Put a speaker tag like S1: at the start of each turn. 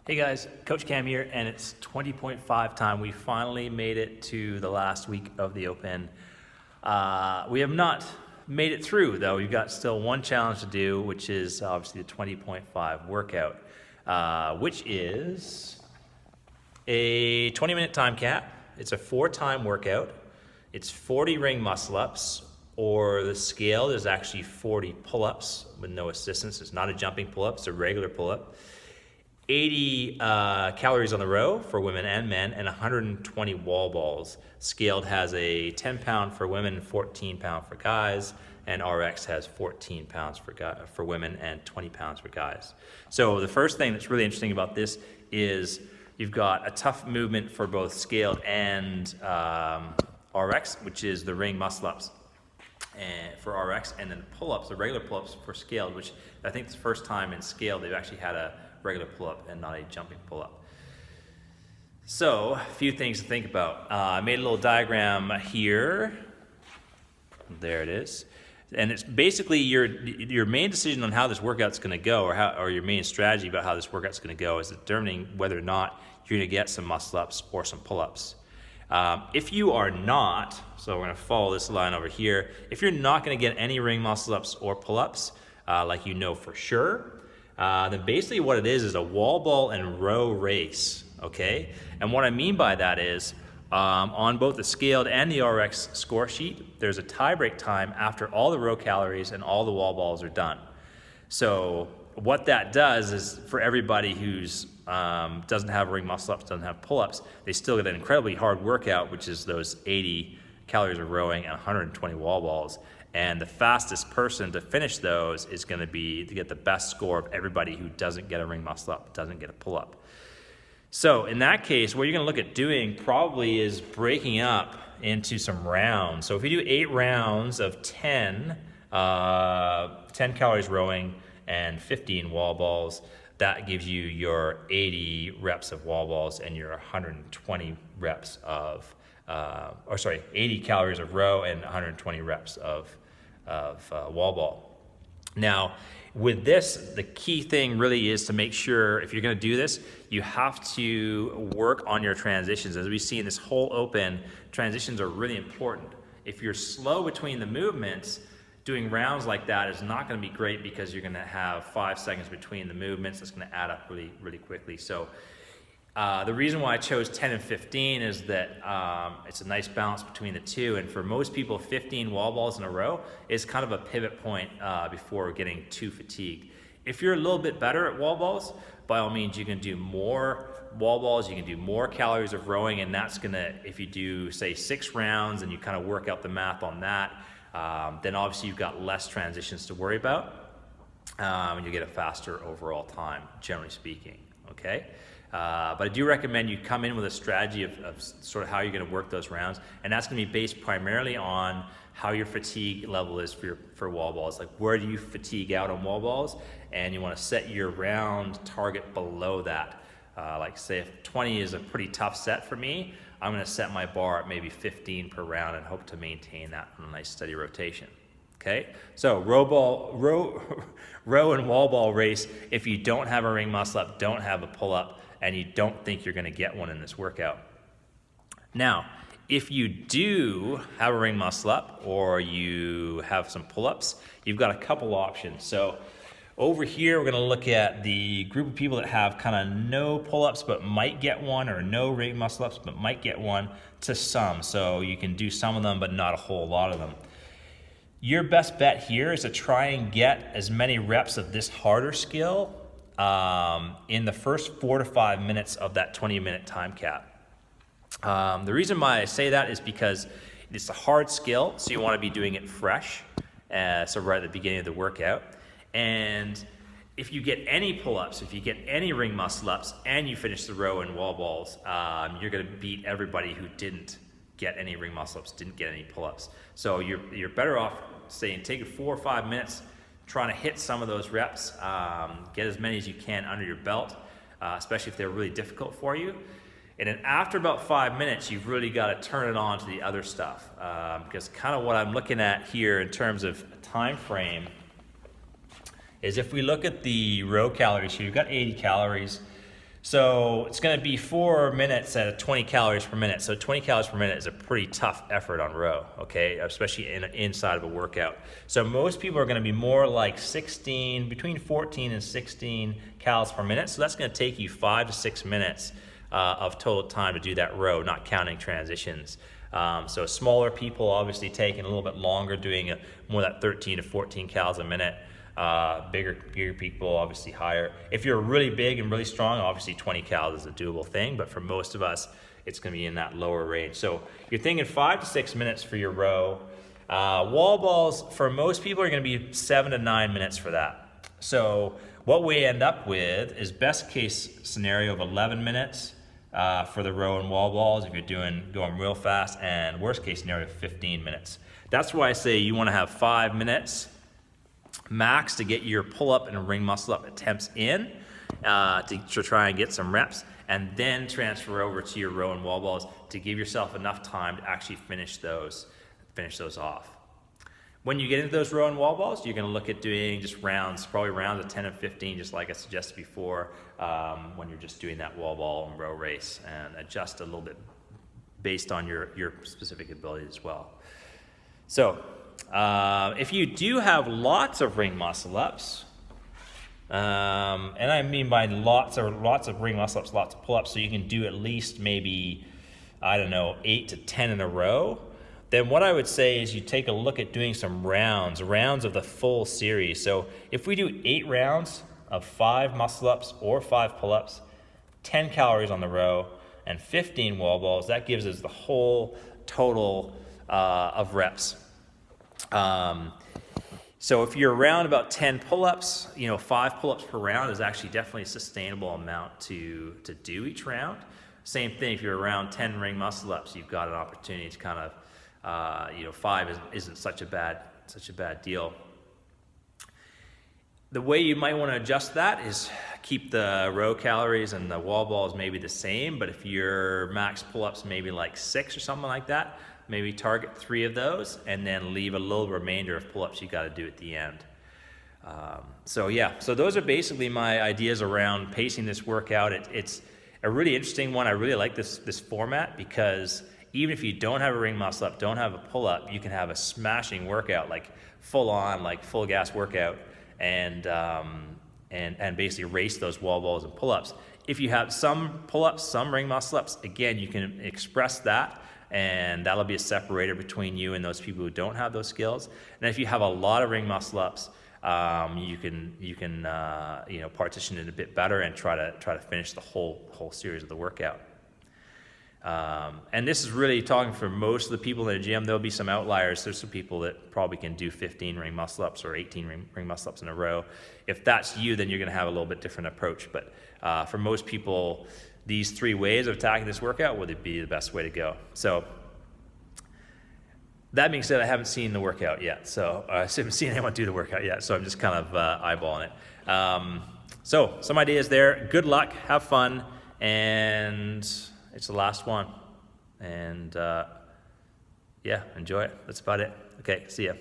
S1: Hey guys, Coach Cam here, and it's 20.5 time. We finally made it to the last week of the Open. We have not made it through, though. We've got still one challenge to do, which is obviously the 20.5 workout, which is a 20-minute time cap. It's a 4-time workout. It's 40 ring muscle-ups, or the scale is actually 40 pull-ups with no assistance. It's not a jumping pull-up, it's a regular pull-up. 80 calories on the row for women and men, and 120 wall balls. Scaled has a 10 pound for women, 14 pound for guys, and RX has 14 pounds for women and 20 pounds for guys. So the first thing that's really interesting about this is you've got a tough movement for both scaled and RX, which is the ring muscle ups and for RX, and then pull-ups, the regular pull-ups for scaled, which I think it's the first time in scaled they've actually had a regular pull-up and not a jumping pull-up. So a few things to think about. I made a little diagram here. There it is. And it's basically your main decision on how this workout's going to go, or your main strategy about how this workout's going to go, is determining whether or not you're going to get some muscle-ups or some pull-ups. If you are not, so we're going to follow this line over here, if you're not going to get any ring muscle-ups or pull-ups, like you know for sure, then basically what it is a wall ball and row race, okay? And what I mean by that is, on both the scaled and the RX score sheet, there's a tie break time after all the row calories and all the wall balls are done. So what that does is, for everybody who's doesn't have ring muscle-ups, doesn't have pull-ups, they still get an incredibly hard workout, which is those 80 calories of rowing and 120 wall balls. And the fastest person to finish those is going to be to get the best score of everybody who doesn't get a ring muscle up, doesn't get a pull up. So in that case, what you're going to look at doing probably is breaking up into some rounds. So if you do 8 rounds of 10 calories rowing and 15 wall balls, that gives you your 80 reps of wall balls and your 120 reps of 80 calories of row and 120 reps of wall ball. Now, with this, the key thing really is to make sure, if you're going to do this, you have to work on your transitions. As we see in this whole Open, transitions are really important. If you're slow between the movements, doing rounds like that is not going to be great, because you're going to have 5 seconds between the movements. That's going to add up really, really quickly. So the reason why I chose 10 and 15 is that it's a nice balance between the two. And for most people, 15 wall balls in a row is kind of a pivot point before getting too fatigued. If you're a little bit better at wall balls, by all means, you can do more wall balls, you can do more calories of rowing, and that's going to, if you do, say, 6 rounds and you kind of work out the math on that, then obviously you've got less transitions to worry about, and you get a faster overall time, generally speaking, okay? But I do recommend you come in with a strategy of sort of how you're going to work those rounds, and that's going to be based primarily on how your fatigue level is for wall balls. Like, where do you fatigue out on wall balls, and you want to set your round target below that. Like, say if 20 is a pretty tough set for me, I'm going to set my bar at maybe 15 per round and hope to maintain that on a nice steady rotation. Okay, so row and wall ball race. If you don't have a ring muscle up, don't have a pull up, and you don't think you're going to get one in this workout. Now, if you do have a ring muscle up, or you have some pull-ups, you've got a couple options. So over here, we're going to look at the group of people that have kind of no pull-ups but might get one, or no ring muscle ups but might get one, to some. So you can do some of them but not a whole lot of them. Your best bet here is to try and get as many reps of this harder skill in the first 4 to 5 minutes of that 20-minute time cap. The reason why I say that is because it's a hard skill, so you want to be doing it fresh, so right at the beginning of the workout. And if you get any pull-ups, if you get any ring muscle-ups, and you finish the row and wall balls, you're going to beat everybody who didn't get any ring muscle-ups, didn't get any pull-ups. So you're better off saying take 4 or 5 minutes, trying to hit some of those reps, get as many as you can under your belt, especially if they're really difficult for you. And then after about 5 minutes, you've really got to turn it on to the other stuff, because kind of what I'm looking at here in terms of time frame is, if we look at the row calories here, you've got 80 calories. So it's going to be 4 minutes at 20 calories per minute. So 20 calories per minute is a pretty tough effort on row, okay, especially inside of a workout. So most people are going to be more like between 14 and 16 calories per minute. So that's going to take you 5 to 6 minutes of total time to do that row, not counting transitions. So smaller people obviously taking a little bit longer, doing more that 13 to 14 calories a minute. Bigger people obviously higher. If you're really big and really strong, obviously 20 calories is a doable thing, but for most of us, it's going to be in that lower range. So you're thinking 5 to 6 minutes for your row. Wall balls, for most people, are going to be 7 to 9 minutes for that. So what we end up with is best case scenario of 11 minutes for the row and wall balls if you're going real fast, and worst case scenario 15 minutes. That's why I say you want to have 5 minutes max to get your pull-up and ring muscle up attempts in to try and get some reps, and then transfer over to your row and wall balls to give yourself enough time to actually finish those off. When you get into those row and wall balls, you're going to look at doing just rounds, probably rounds of 10 and 15, just like I suggested before, when you're just doing that wall ball and row race, and adjust a little bit based on your specific ability as well. So if you do have lots of ring muscle ups, and I mean by lots of ring muscle ups, lots of pull ups, so you can do at least maybe, 8 to 10 in a row, then what I would say is you take a look at doing some rounds of the full series. So if we do 8 rounds of 5 muscle ups or 5 pull ups, 10 calories on the row, and 15 wall balls, that gives us the whole total of reps. So if you're around about 10 pull-ups, 5 pull-ups per round is actually definitely a sustainable amount to do each round. Same thing, if you're around 10 ring muscle-ups, you've got an opportunity to kind of, 5 isn't such a bad deal. The way you might want to adjust that is keep the row calories and the wall balls maybe the same, but if your max pull-ups maybe like 6 or something like that, maybe target 3 of those and then leave a little remainder of pull-ups you got to do at the end. So those are basically my ideas around pacing this workout. It's a really interesting one. I really like this format because even if you don't have a ring muscle up, don't have a pull-up, you can have a smashing workout, like full on, like full gas workout, and basically race those wall balls and pull-ups. If you have some pull-ups, some ring muscle ups, again, you can express that, and that'll be a separator between you and those people who don't have those skills. And if you have a lot of ring muscle ups, you can partition it a bit better and try to finish the whole series of the workout. And this is really talking for most of the people in the gym. There'll be some outliers. There's some people that probably can do 15 ring muscle ups or 18 ring muscle ups in a row. If that's you, then you're going to have a little bit different approach. But for most people, these 3 ways of attacking this workout would be the best way to go. So that being said, I haven't seen the workout yet. So I haven't seen anyone do the workout yet. So I'm just kind of eyeballing it. So some ideas there. Good luck. Have fun. And it's the last one. And enjoy it. That's about it. Okay, see ya.